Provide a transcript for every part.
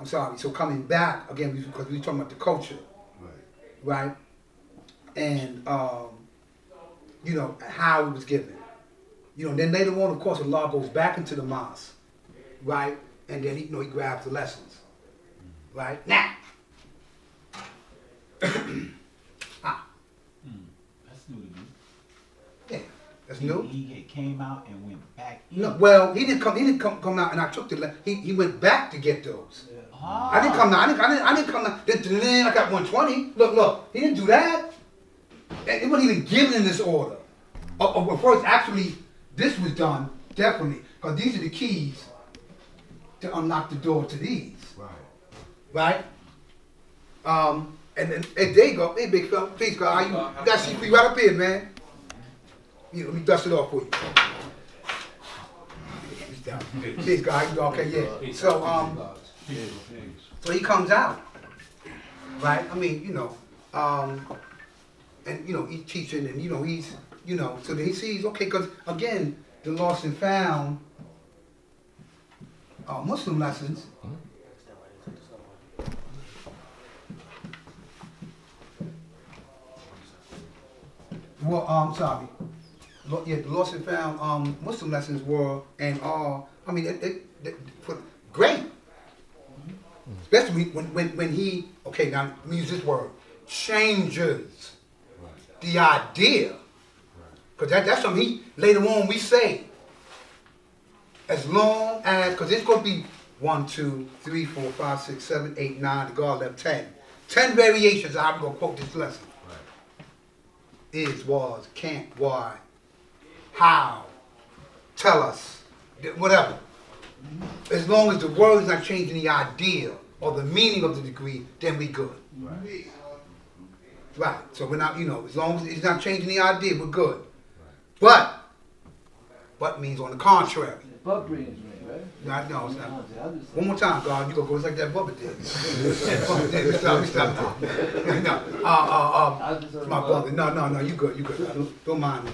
I'm sorry. So coming back again because we were talking about the culture, right? And you know how it was given. You know, then later on, of course, Allah goes back into the mosque, right? And then he, you know, he grabs the lessons, right? Now, ah, That's new to me. yeah, that's new. He came out and went back in. No, well, he didn't come. He didn't come out, and I took the. He went back to get those. Yeah. Ah. I didn't come out. I didn't come out. Then I got 120. Look. He didn't do that. It wasn't even given in this order. First, actually, this was done definitely because these are the keys to unlock the door to these. Right. And then there you go. Hey, big fella. Please, God, you got seat for you right up here, man. Here, let me dust it off for you. Please, God. Okay, yeah. So he comes out, right? I mean, you know, and you know he's teaching, and you know he's, you know, so then he sees, okay, because again, the lost and found Muslim lessons. Well, sorry. Yeah, the lost and found Muslim lessons were and are. I mean, great. Especially when he, okay, now let me use this word, changes the idea. Because that's something he, later on we say, as long as, because it's going to be 1, 2, 3, 4, 5, 6, 7, 8, 9, the God left 10. 10 variations of how I'm going to quote this lesson. Is, was, can't, why, how, tell us, whatever. As long as the word is not changing the idea or the meaning of the degree, then we good. Right. So we're not, you know, as long as it's not changing the idea, we're good. But means on the contrary. Buck brings me, right? No, it's not. One more time, God, you gonna go just like that Bubba did. Stop. No, my brother. No, you good. Don't mind me.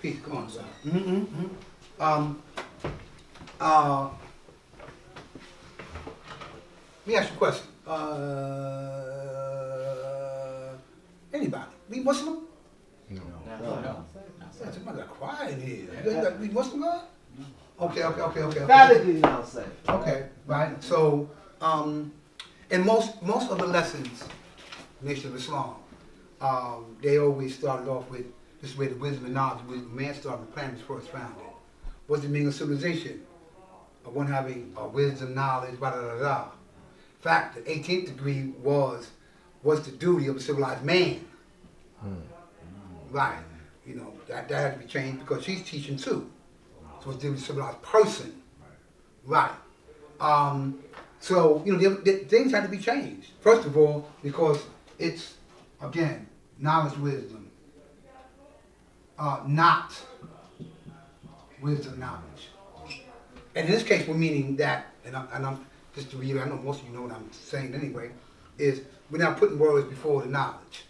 Peace, come on, son. Let me ask you a question. Anybody? We Muslim? No. Yeah, somebody got quiet in here. You got we Muslim God? Okay. Emphatically not safe. Okay, right. So, and most of the lessons, Nation of Islam, they always started off with this way: the wisdom and knowledge, wisdom man started, the planet was first founded. What's the meaning of civilization? One having wisdom, knowledge, blah blah blah blah. In fact, the 18th degree was the duty of a civilized man. Right. You know that had to be changed because she's teaching too. So it's a civilized person. Right. So, you know, things had to be changed. First of all, because it's, again, knowledge, wisdom. Not wisdom, knowledge. And in this case, we're meaning that, and I'm just to reiterate, I know most of you know what I'm saying anyway, is we're not putting words before the knowledge.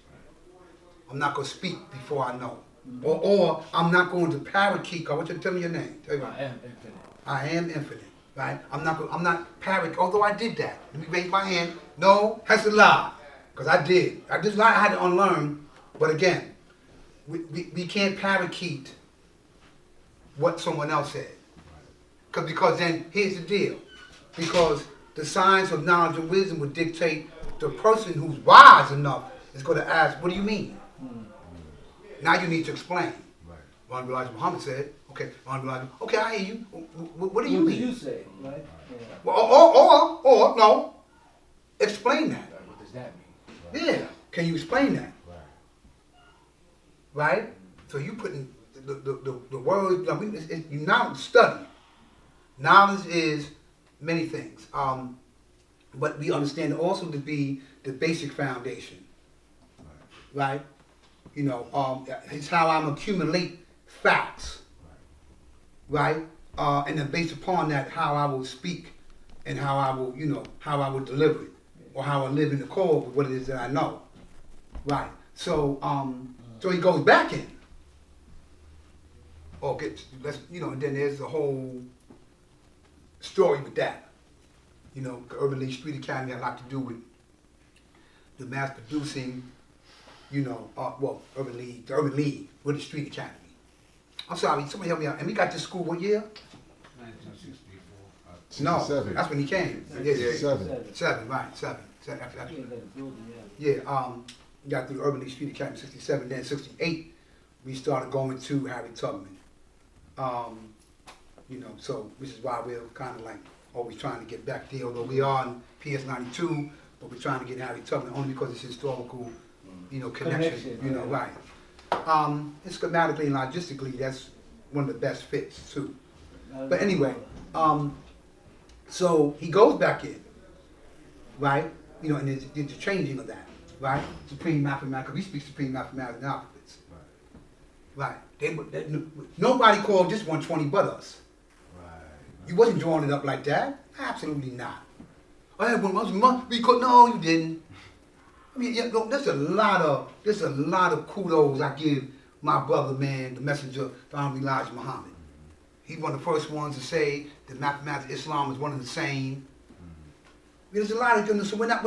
I'm not going to speak before I know. Or I'm not going to parakeet. I want you to tell me your name. Tell me. I am infinite. I am infinite. Right? I'm not parakeet. Although I did that. Let me raise my hand. No, that's a lie. Because I did. I just I had to unlearn. But again, we can't parakeet what someone else said. Because then here's the deal. Because the science of knowledge and wisdom would dictate the person who's wise enough is going to ask, what do you mean? Now you need to explain. Right. Elijah Muhammad said, okay, okay, I hear you. What do you mean? What do you say, right? Yeah. Well, or no, explain that. Right, what does that mean? Yeah, can you explain that? Right? So you putting the words, you now study. Knowledge is many things. But we understand it also to be the basic foundation. Right? You know, it's how I'm accumulate facts, right? And then based upon that, how I will speak and how I will, you know, how I will deliver it, or how I live in the core with what it is that I know, right? So, so he goes back in, or let's, you know, and then there's the whole story with that. You know, the Urban League Street Academy had a lot to do with the mass producing, you know, Urban League with the Street Academy. I'm sorry, somebody help me out. And we got this school what year? 1964. No, 67. that's when he came. Seven, right, seven. You ain't got a building yet. Yeah, we got through the Urban League Street Academy in 67, then 68, we started going to Harry Tubman. You know, so which is why we're kind of like always trying to get back there, although we are in PS 92, but we're trying to get Harry Tubman only because it's historical, you know, connection, you know, right. And schematically and logistically, that's one of the best fits too. But anyway, so he goes back in, right? You know, and there's the changing of that, right? Supreme Mathematics, we speak Supreme Mathematics and alphabets. Right. Nobody called this 120 but us. You wasn't drawing it up like that. Absolutely not. I had one month because no, you didn't. I mean, yeah, no, there's a lot of kudos I give my brother, man, the messenger, the Honorable Elijah Muhammad. He's one of the first ones to say that mathematics, Islam is one and the same. There's a lot of goodness. So we're not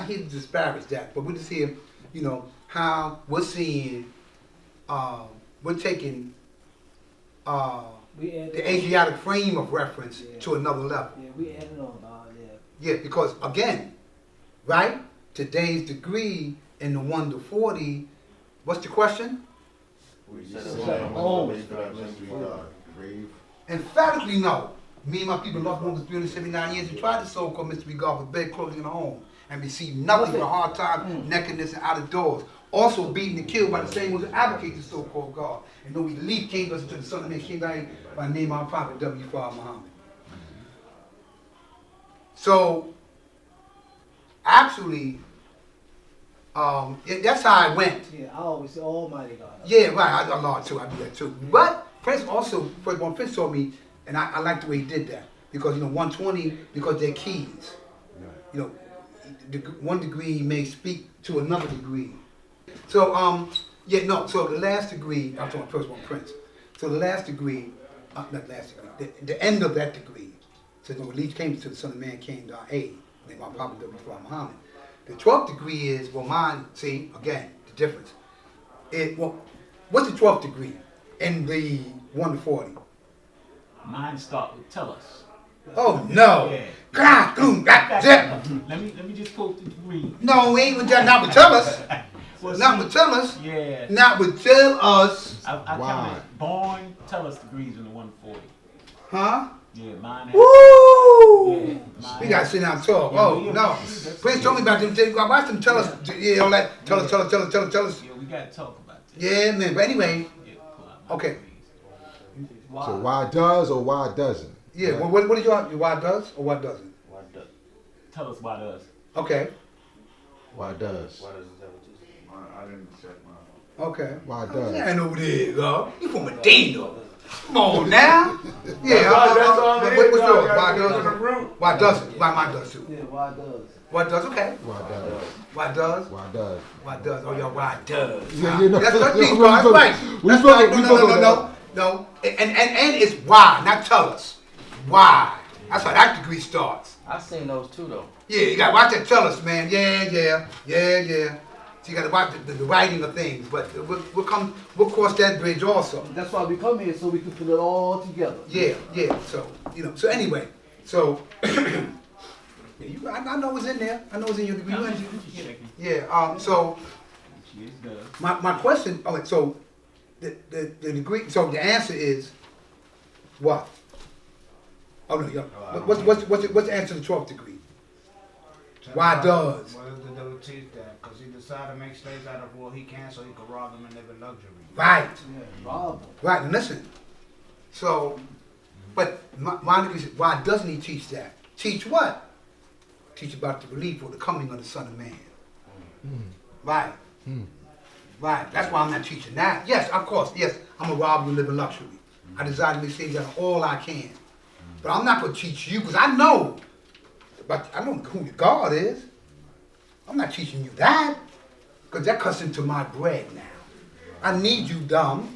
here to disparage that, but we're just here, you know, how we're seeing, we're taking the Asiatic frame of reference to another level. Yeah, we added on, Yeah, because again, right? Today's degree in the 1 to 40, what's the question? Emphatically no. Me and my people lost more than 379 years. We tried the so-called mystery God for bed, clothing, in the home, and received nothing but hard time, nakedness, and out of doors. Also beaten and killed by the same ones that advocate the so-called God. And no relief came to us until the Son of Man came down by the name of our prophet, W. Father Muhammad. So, actually, that's how I went. Yeah, I always say Almighty God. Yeah, right. I Allah too. I do that too. But Prince also, first one Prince told me, and I like the way he did that because 120 because they're keys. You know, one degree may speak to another degree. So So the last degree, I'm talking first one Prince. So the last degree, not last degree, the end of that degree. So the relief came to the Son of Man came to our aid. Named my Prophet W. Muhammad. The 12th degree is, well, mine, see, again, the difference. What's the 12th degree in the 1 to 40? Mine start with tell us. Oh, no. Yeah. God, Let me just quote the degree. No, we ain't with that. Not with tell us. Well, Not see, with tell us. Yeah. Not with tell us. I Why? counted born tell us degrees in the 140. Huh? Yeah, mine has. Woo! Yeah, mine We gotta sit down and talk. Yeah, Oh, yeah, no. that's- Prince told me about them. Watch them tell us. Yeah, all that. Tell us. Yeah, we gotta talk about this. Yeah, man. But anyway, Yeah, pull out my okay. degrees. So why does or why doesn't? Yeah, Right? what did you want? Why does or what doesn't? Tell us why does. Okay. Why does? I didn't check mine. Okay. Why does? I know there, girl. You from Medina. Come on now. Yeah, That's all but it what's is, yours? dog. Why You gotta does? get to the root. Why doesn't? Why mine does too? Yeah, why does? What does? Okay. Why does? Why does? Why does? Why does? Oh, y'all, why does? Yeah, you know. That's good. We That's right. we That's spoke- right. we No. spoke No. And it's why, not tell us. Why? That's how that degree starts. I seen those too though. Yeah, you gotta watch that tell us, man. Yeah. So you gotta watch the writing of things, but we'll cross that bridge also. That's why we come here, so we can put it all together. Yeah. So So anyway, so yeah, I know what's in there. I know what's in your degree. No, she's checking. Yeah. So She is good. my question. All right. So the degree. So the answer is what? Oh no. Yeah. What's the answer to the 12th degree? Why does? What does the devil teach that? Because he decided to make slaves out of what he can so he could rob them and live in luxury. Right. Yeah, rob them. Right. And listen. So, but my degree says, why doesn't he teach that? Teach what? Teach about the relief or the coming of the Son of Man. Right. Right. That's why I'm not teaching that. Yes, of course. Yes, I'm a robber and live in luxury. I desire to make slaves out of all I can. But I'm not going to teach you because I know who your God is. I'm not teaching you that because that cuts into my bread now. I need you dumb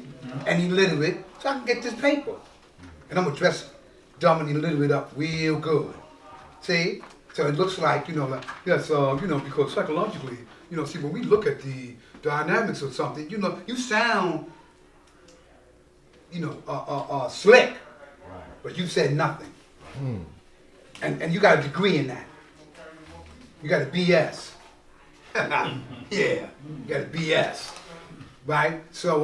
and illiterate so I can get this paper. And I'm going to dress dumb and illiterate up real good. See? So it looks like, like, yes, because psychologically, see, when we look at the dynamics of something, you sound, slick, but you said nothing. And you got a degree in that. You got a BS. Yeah, you got a BS. Right? So,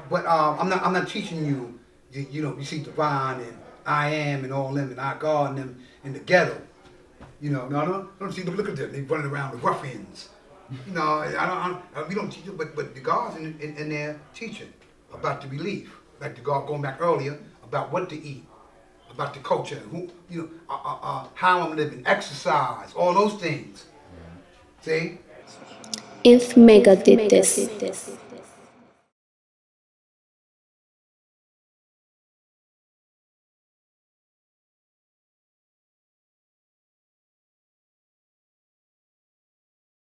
but I'm not teaching you, you see Divine and I Am and all them and our God and them in the ghetto. No, don't see them. Look at them. They running around with ruffians. We don't teach them, but the God's in there teaching about the belief, like the God going back earlier about what to eat, about the culture, who, how I'm living, exercise, all those things. See? If Mega did this.